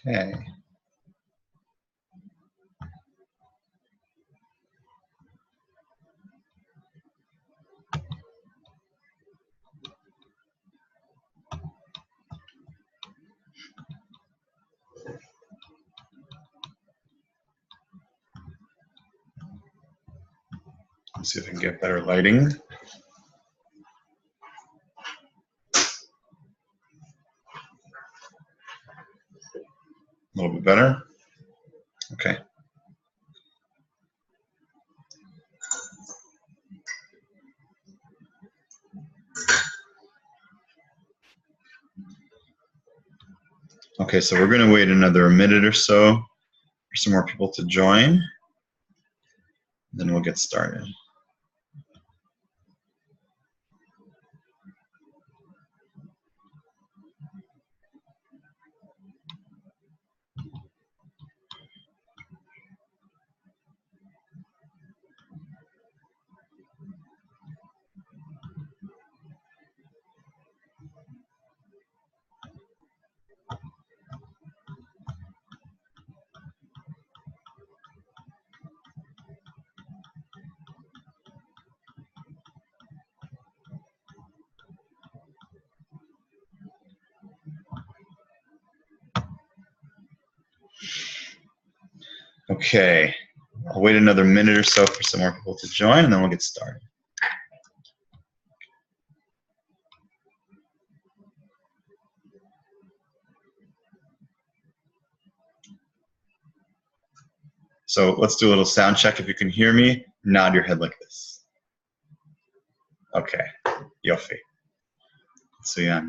Okay. Let's see if I can get better lighting. A little bit better. Okay. Okay, so we're going to wait another minute or so for some more people to join. Then we'll get started. Okay, I'll wait another minute or so for some more people to join, and then we'll get started. So let's do a little sound check. If you can hear me, nod your head like this. Okay, Yofi. So yeah.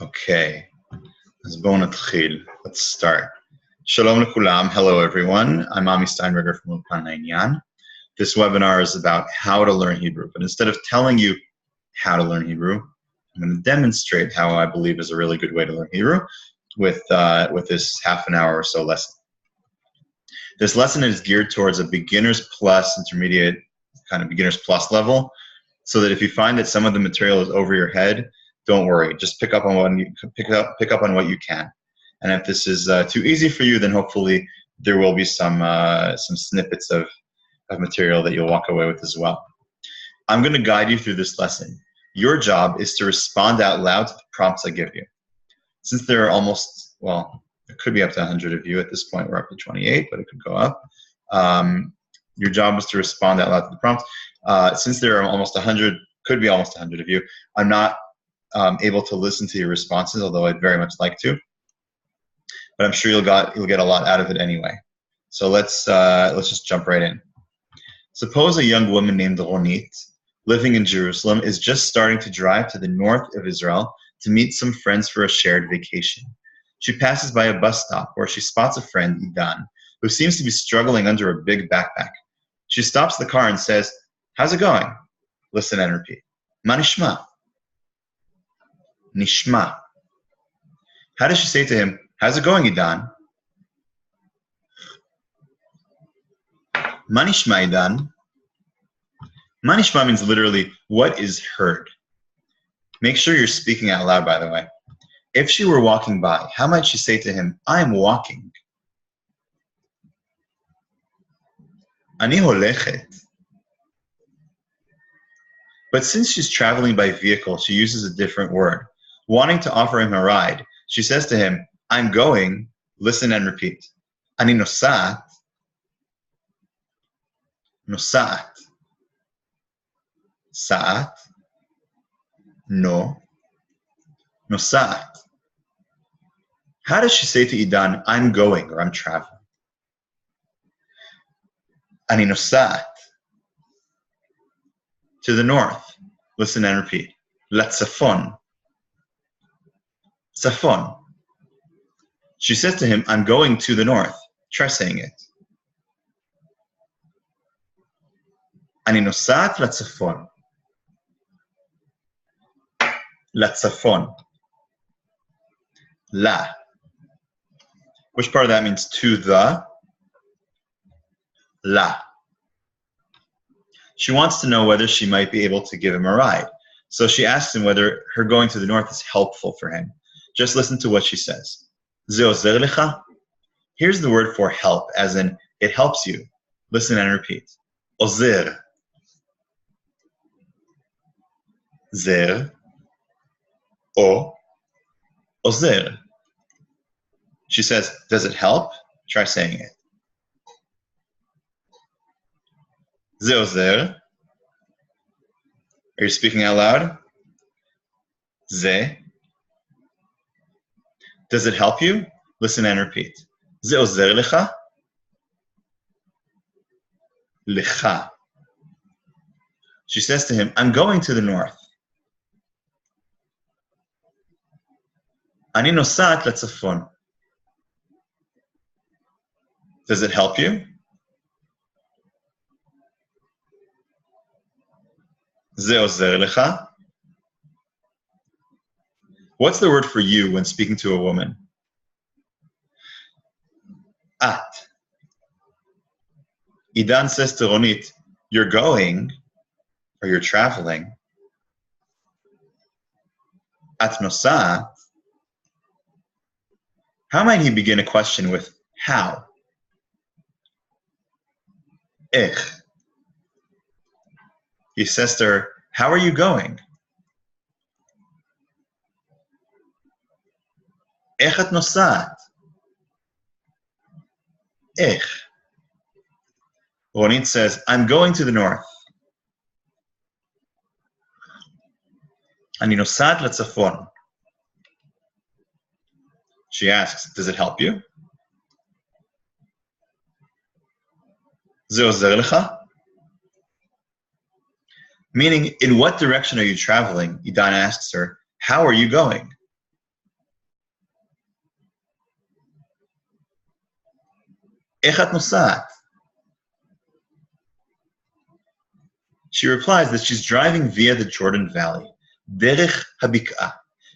Okay, let's start. Shalom lekulam. Hello everyone. I'm Ami Steinberger from la-inyan. This webinar is about how to learn Hebrew, but instead of telling you how to learn Hebrew, I'm going to demonstrate how I believe is a really good way to learn Hebrew with this half an hour or so lesson. This lesson is geared towards a beginner's plus, intermediate, kind of beginner's plus level, so that if you find that some of the material is over your head, don't worry. Just pick up on what you can. And if this is too easy for you, then hopefully there will be some snippets of material that you'll walk away with as well. I'm going to guide you through this lesson. Your job is to respond out loud to the prompts I give you. Since there are almost, well, it could be up to 100 of you at this point. We're up to 28, but it could go up. Your job is to respond out loud to the prompts. Since there are almost 100, could be almost 100 of you, I'm not able to listen to your responses, although I'd very much like to. But I'm sure you'll get a lot out of it anyway. So let's just jump right in. Suppose a young woman named Ronit, living in Jerusalem, is just starting to drive to the north of Israel to meet some friends for a shared vacation. She passes by a bus stop where she spots a friend, Idan, who seems to be struggling under a big backpack. She stops the car and says, "How's it going?" Listen and repeat. Ma nishma. Nishma. How does she say to him, "How's it going, Idan?" Ma nishma, Idan. Ma nishma means literally, what is heard? Make sure you're speaking out loud, by the way. If she were walking by, how might she say to him, "I'm walking"? Ani holechet. But since she's traveling by vehicle, she uses a different word. Wanting to offer him a ride, she says to him, "I'm going," listen and repeat. Ani nosat. Nosat. Sa'at. No. Nosat. How does she say to Idan, "I'm going," or "I'm traveling"? Ani nosat. To the north. Listen and repeat. Latzafon. Safon. She says to him, I'm going to the north. Try saying it. אני נוסעת לצפון. לצפון. La. Which part of that means to the? La. She wants to know whether she might be able to give him a ride. So she asks him whether her going to the north is helpful for him. Just listen to what she says. זה עוזר לך? Here's the word for help, as in it helps you. Listen and repeat. עוזר. זר. או. עוזר. She says, does it help? Try saying it. זה עוזר. Are you speaking out loud? זה. Does it help you? Listen and repeat. זה עוזר לך? לך. She says to him, I'm going to the north. אני נוסעת לצפון. Does it help you? זה עוזר לך? What's the word for you when speaking to a woman? את. Idan says to Ronit, you're going, or you're traveling. את נוסעת. How might he begin a question with how? איך. He says to her, how are you going? איך את נוסעת? איך. Ronit says, I'm going to the north. אני נוסעת לצפון. She asks, does it help you? זה עוזר לך? Meaning, in what direction are you traveling? Idan asks her, how are you going? איך את נוסעת? She replies that she's driving via the Jordan Valley. דרך הבקעה.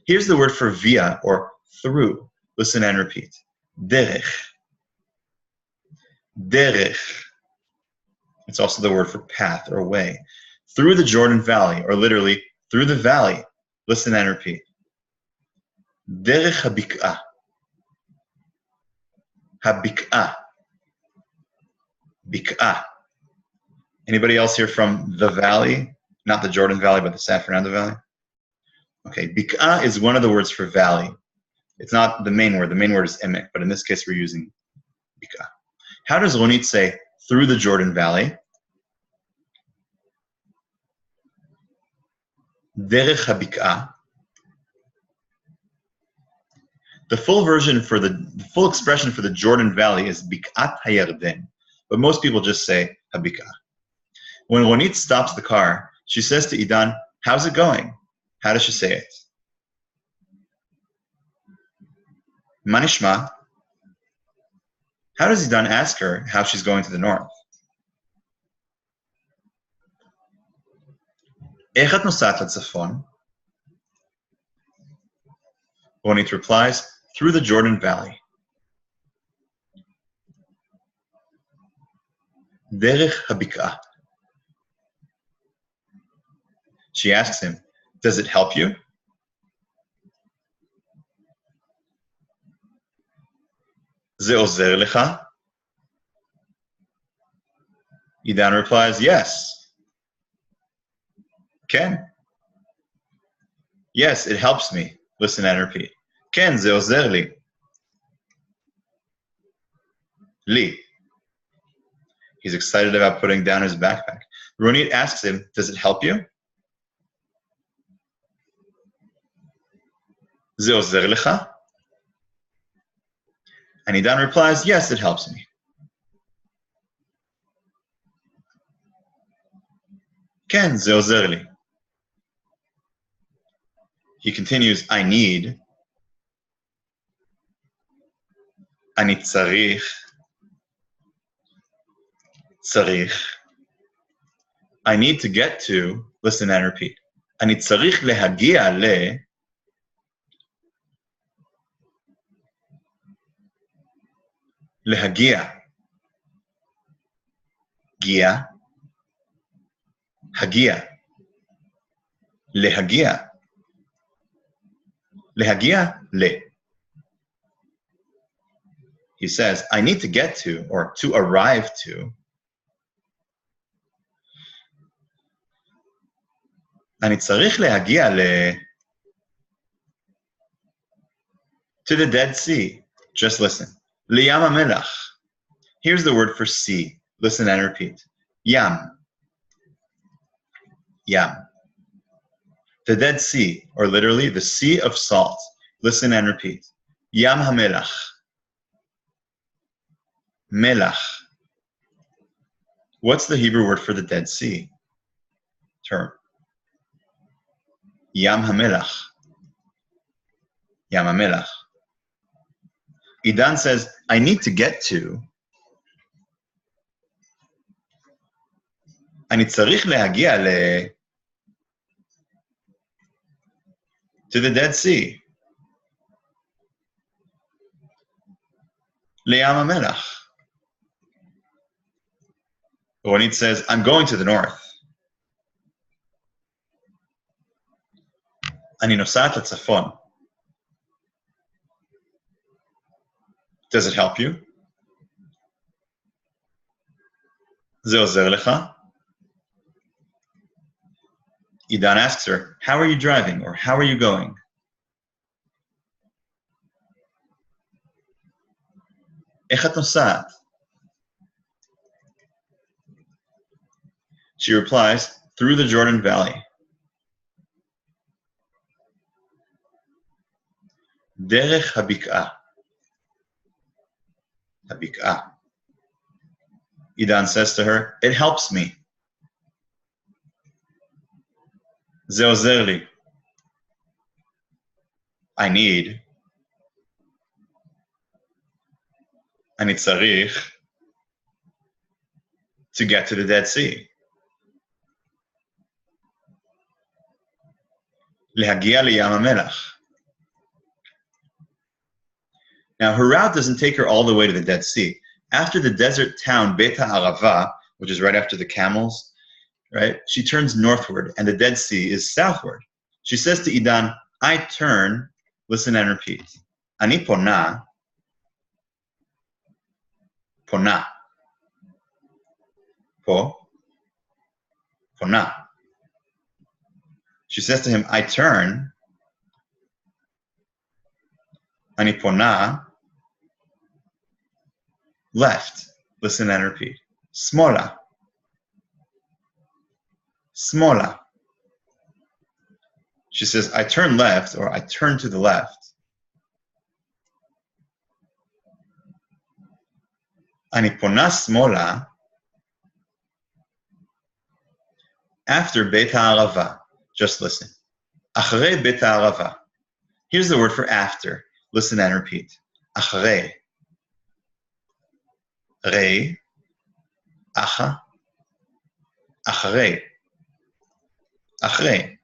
Here's the word for via, or through. Listen and repeat. דרך. דרך. It's also the word for path or way. Through the Jordan Valley, or literally, through the valley. Listen and repeat. דרך הבקעה. הבקעה. בקעה. Anybody else here from the valley? Not the Jordan Valley, but the San Fernando Valley? Okay, bik'ah is one of the words for valley. It's not the main word. The main word is emek, but in this case we're using bik'ah. How does Ronit say through the Jordan Valley? Derech habik'ah. The full version for the full expression for the Jordan Valley is bik'at hayarden, but most people just say habik'ah. When Ronit stops the car, she says to Idan, how's it going? How does she say it? Ma nishma? How does Idan ask her how she's going to the north? איך את נוסעת לצפון? Ronit replies, through the Jordan Valley. דרך הבקעה. She asks him, does it help you? זה עוזר לך? Idan replies, yes. Ken? Yes, it helps me. Listen and repeat. Ken, זה עוזר לי. לי. He's excited about putting down his backpack. Ronit asks him, does it help you? זה עוזר לך? And Idan replies, yes, it helps me. כן, זה עוזר לי. He continues, I need. אני צריך. I need to get to, listen and repeat. אני צריך להגיע להגיע. גיע. הגיע. להגיע. להגיע He says, I need to get to, or to arrive to. אני צריך להגיע to the Dead Sea. Just listen. לים המלח. Here's the word for sea. Listen and repeat. Yam. Yam. The Dead Sea, or literally the Sea of Salt. Listen and repeat. Yam hamelach. Melach. What's the Hebrew word for the Dead Sea? Term. Yam hamelach. Yam hamelach. Idan says, I need to get to. אני צריך להגיע to the Dead Sea. לים המלח. Ronit says, I'm going to the north. אני נוסעת לצפון. Does it help you? זה עוזר לך? Idan asks her, how are you driving, or how are you going? איך את נוסעת? She replies, through the Jordan Valley. דרך הבקעה. הבקעה. Idan says to her, it helps me. זה עוזר לי. I need. אני צריך to get to the Dead Sea. להגיע לים המלח. Now, her route doesn't take her all the way to the Dead Sea. After the desert town Beit HaArava, which is right after the camels, right, she turns northward, and the Dead Sea is southward. She says to Idan, I turn, listen and repeat. אני פונה, פונה. פה, פונה. She says to him, I turn, אני פונה, left. Listen and repeat. שמאלה. שמאלה. She says, I turn left, or I turn to the left. אני פונה שמאלה after בית הערבה. Just listen. אחרי בית הערבה. Here's the word for after. Listen and repeat. אחרי. רי. אחה. אחרי. אחרי.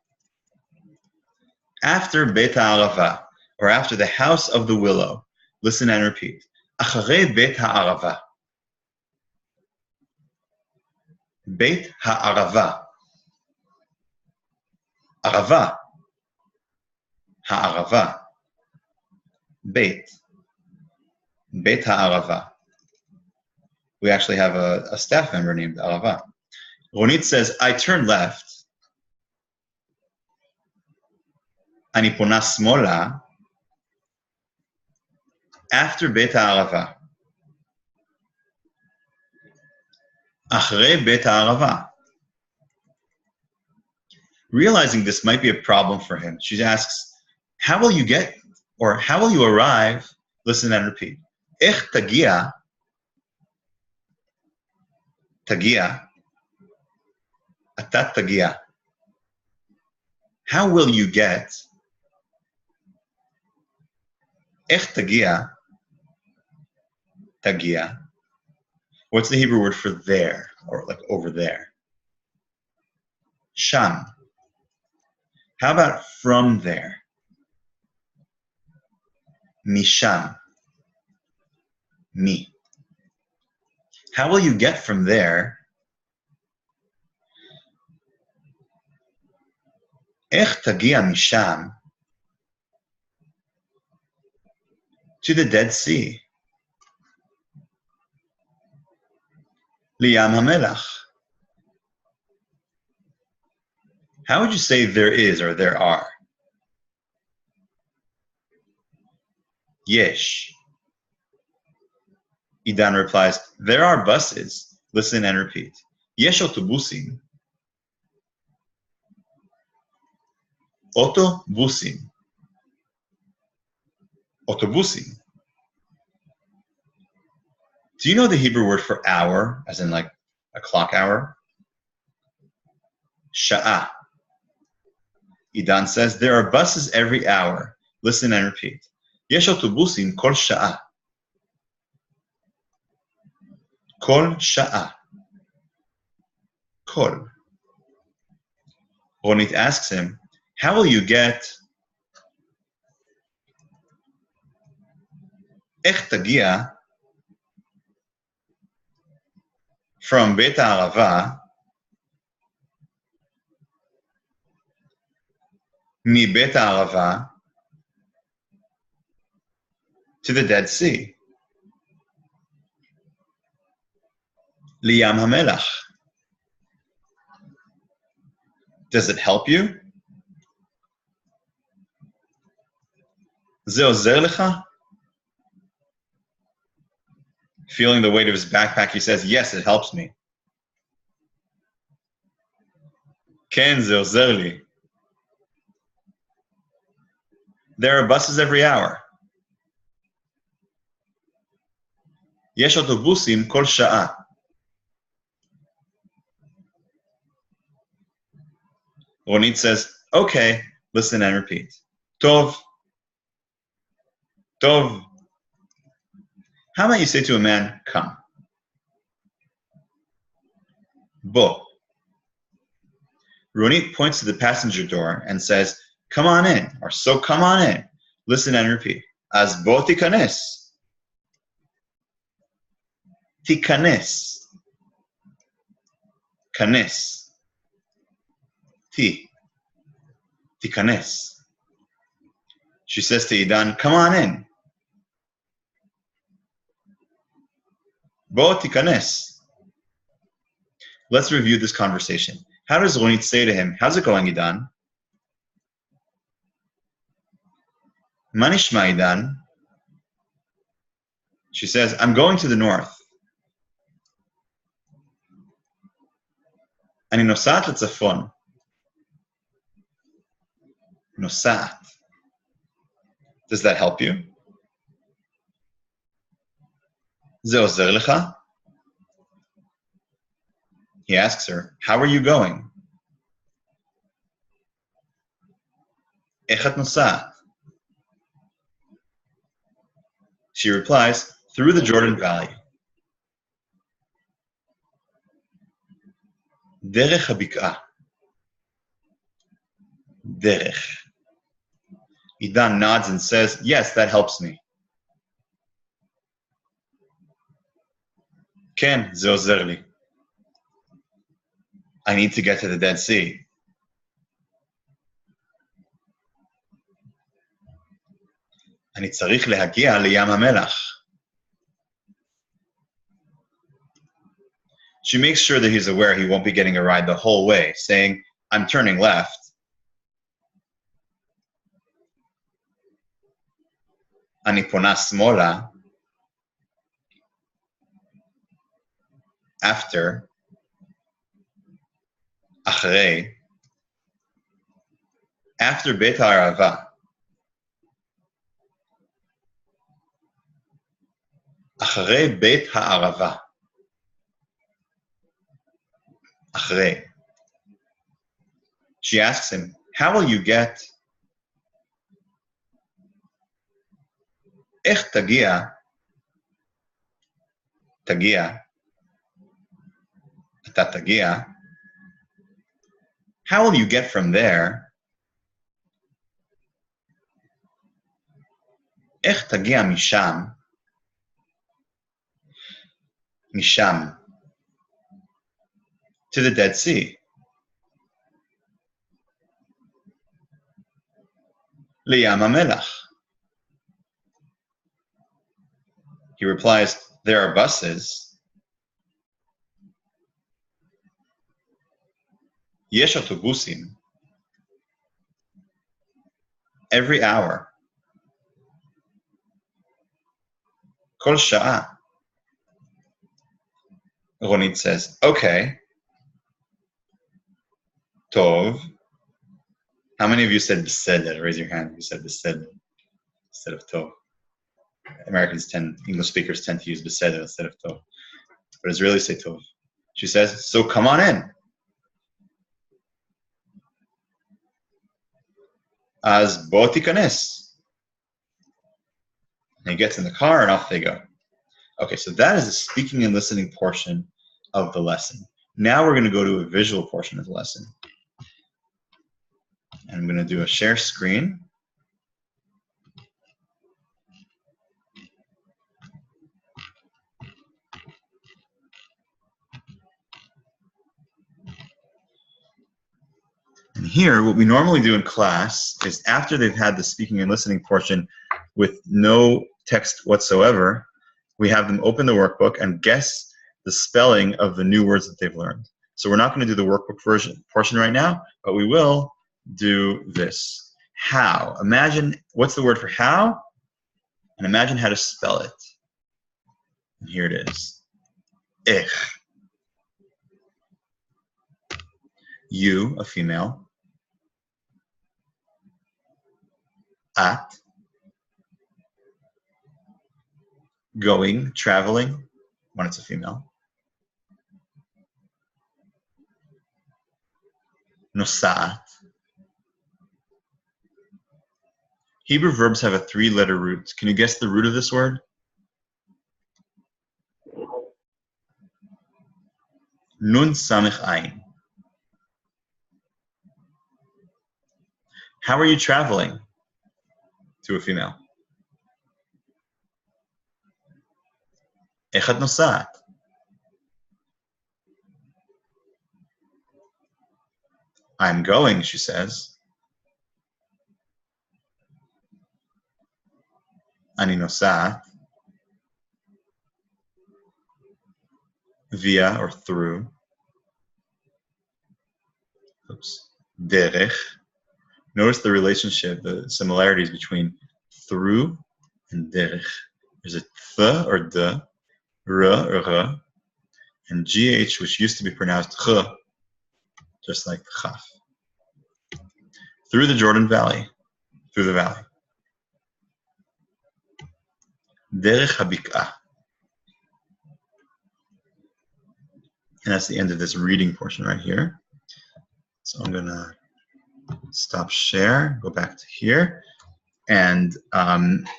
After בית הערבה, or after the house of the willow. Listen and repeat. אחרי בית הערבה. בית הערבה. ערבה. הערבה. בית. בית הערבה. We actually have a staff member named Arava. Ronit says, I turn left. אני פונה שמאלה after בית הערבה. אחרי בית הערבה. Realizing this might be a problem for him, she asks, how will you get, or how will you arrive? Listen and repeat. איך תגיע? תגיע. אתה תגיע. How will you get? איך תגיע? tagia. What's the Hebrew word for there, or like over there? Sham. How about from there? Misham. Mi. How will you get from there? איך תגיע משם to the Dead Sea? לים המלח. How would you say there is or there are? Yesh. Idan replies, there are buses. Listen and repeat. Yesh autobusim. Autobusim. Autobusim. Do you know the Hebrew word for hour, as in like a clock hour? Sha'ah. Idan says, there are buses every hour. Listen and repeat. Yesh autobusim kol sha'ah. Kol sha'ah. Kol. Ronit asks him, how will you get איך תגיע from בית הערבה מבית הערבה to the Dead Sea? לים המלח. Does it help you? זה עוזר לך? Feeling the weight of his backpack, he says, yes, it helps me. כן, זה עוזר לי. There are buses every hour. יש אוטובוסים כל שעה. Ronit says, okay, listen and repeat. Tov. Tov. How about you say to a man, come? Bo. Ronit points to the passenger door and says, come on in, or so come on in. Listen and repeat. Az bo tikanes. Tikanes. Kanes. Tikanes. She says to Idan, come on in. Bo tikanes. Let's review this conversation. How does Ronit say to him, how's it going, Idan? Ma nishma, Idan? She says, I'm going to the north. אני נוסעת לצפון. נוסעת. Does that help you? זה עוזר לך? He asks her, how are you going? איך את נוסעת? She replies, through the Jordan Valley. דרך הבקעה. דרך. Idan nods and says, yes, that helps me. כן, זה עוזר לי. I need to get to the Dead Sea. אני צריך להגיע לים המלח. She makes sure that he's aware he won't be getting a ride the whole way, saying, I'm turning left. אני פונה שמאלה. After. אחרי. After בית הערבה. אחרי בית הערבה. אחרי. She asks him, how will you get? איך תגיע Tagia. Ata tagia. How will you get from there? איך תגיע משם? משם. To the Dead Sea. לים המלח. He replies, there are buses. יש אוטובוסים. Every hour. כל שעה. Ronit says, okay. Tov. How many of you said בסדר? Raise your hand if you said בסדר instead of tov. English speakers tend to use בסדר instead of tov. But Israelis say tov. She says, so come on in. אז בוא תיכנס. And he gets in the car and off they go. Okay, so that is the speaking and listening portion of the lesson. Now we're going to go to a visual portion of the lesson. And I'm going to do a share screen. And here, what we normally do in class is after they've had the speaking and listening portion with no text whatsoever, we have them open the workbook and guess the spelling of the new words that they've learned. So we're not going to do the workbook portion right now, but we will do this. How. Imagine, what's the word for how? And imagine how to spell it. And here it is. Ich. You, a female. At. Going, traveling, when it's a female. Nosat. Hebrew verbs have a 3-letter root. Can you guess the root of this word? Nun samich ayin. How are you traveling? To a female. איך את נוסעת? I'm going, she says. אני נוסעת. Via or through. Oops. דרך. Notice the relationship, the similarities between through and derech. There's a th or d, r or r, and gh, which used to be pronounced ch, just like chaf. Through the Jordan Valley, through the valley. Derech habik'ah. And that's the end of this reading portion right here. So I'm going to stop share, go back to here. And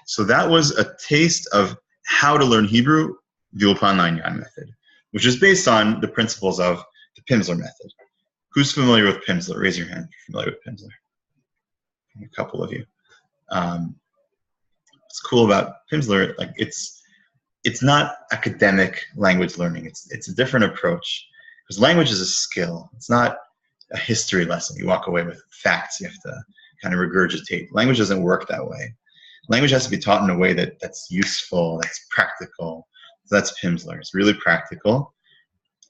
so that was a taste of how to learn Hebrew, the la-inyan method, which is based on the principles of the Pimsleur method. Who's familiar with Pimsleur? Raise your hand if you're familiar with Pimsleur. A couple of you. What's cool about Pimsleur, like it's not academic language learning. It's a different approach, because language is a skill. It's not a history lesson. You walk away with facts. You have to kind of regurgitate. Language doesn't work that way. Language has to be taught in a way that's useful, that's practical. So that's Pimsleur. It's really practical.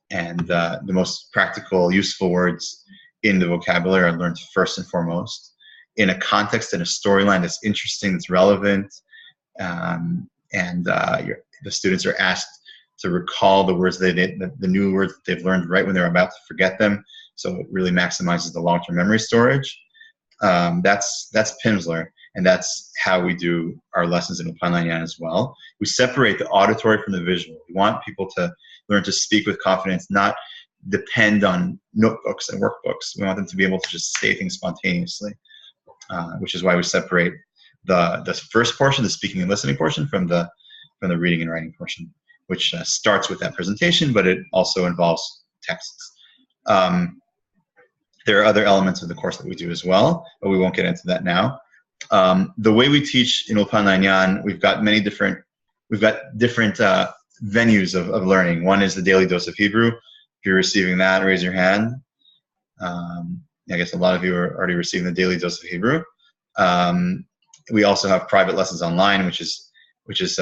And the most practical, useful words in the vocabulary are learned first and foremost in a context and a storyline that's interesting, that's relevant. The students are asked to recall the words the new words that they've learned right when they're about to forget them. So it really maximizes the long-term memory storage. That's Pimsleur, and that's how we do our lessons in la-inyan as well. We separate the auditory from the visual. We want people to learn to speak with confidence, not depend on notebooks and workbooks. We want them to be able to just say things spontaneously, which is why we separate the first portion, the speaking and listening portion, from the reading and writing portion. which starts with that presentation, but it also involves texts. There are other elements of the course that we do as well, but we won't get into that now. The way we teach in Ulpan la-inyan, we've got different venues of learning. One is the daily dose of Hebrew. If you're receiving that, raise your hand. I guess a lot of you are already receiving the daily dose of Hebrew. We also have private lessons online, which is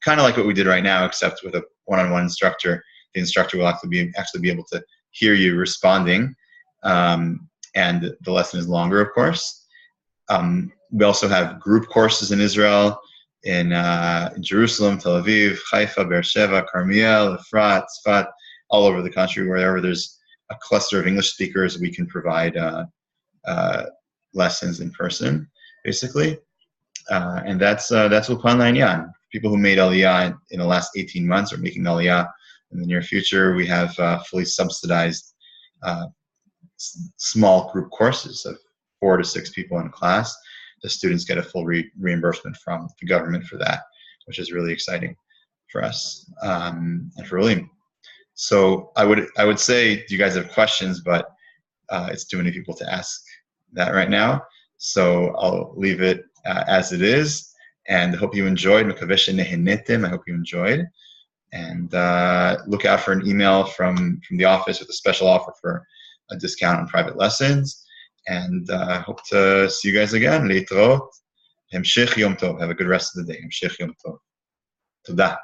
kind of like what we did right now, except with a one-on-one instructor. The instructor will actually be able to hear you responding, and the lesson is longer, of course. We also have group courses in Israel, in Jerusalem, Tel Aviv, Haifa, Beersheba, Carmiel, Efrat, Tzfat, all over the country. Wherever there's a cluster of English speakers, we can provide lessons in person, basically. And that's Ulpan la-inyan. People who made Aliyah in the last 18 months or making Aliyah in the near future, we have fully subsidized small group courses of 4 to 6 people in class. The students get a full reimbursement from the government for that, which is really exciting for us and for William. So I would say, do you guys have questions? But it's too many people to ask that right now. So I'll leave it as it is. And I hope you enjoyed. I hope you enjoyed. And look out for an email from the office with a special offer for a discount on private lessons. And I hope to see you guys again. להתראות. המשך יום טוב. Have a good rest of the day. המשך יום טוב. תודה.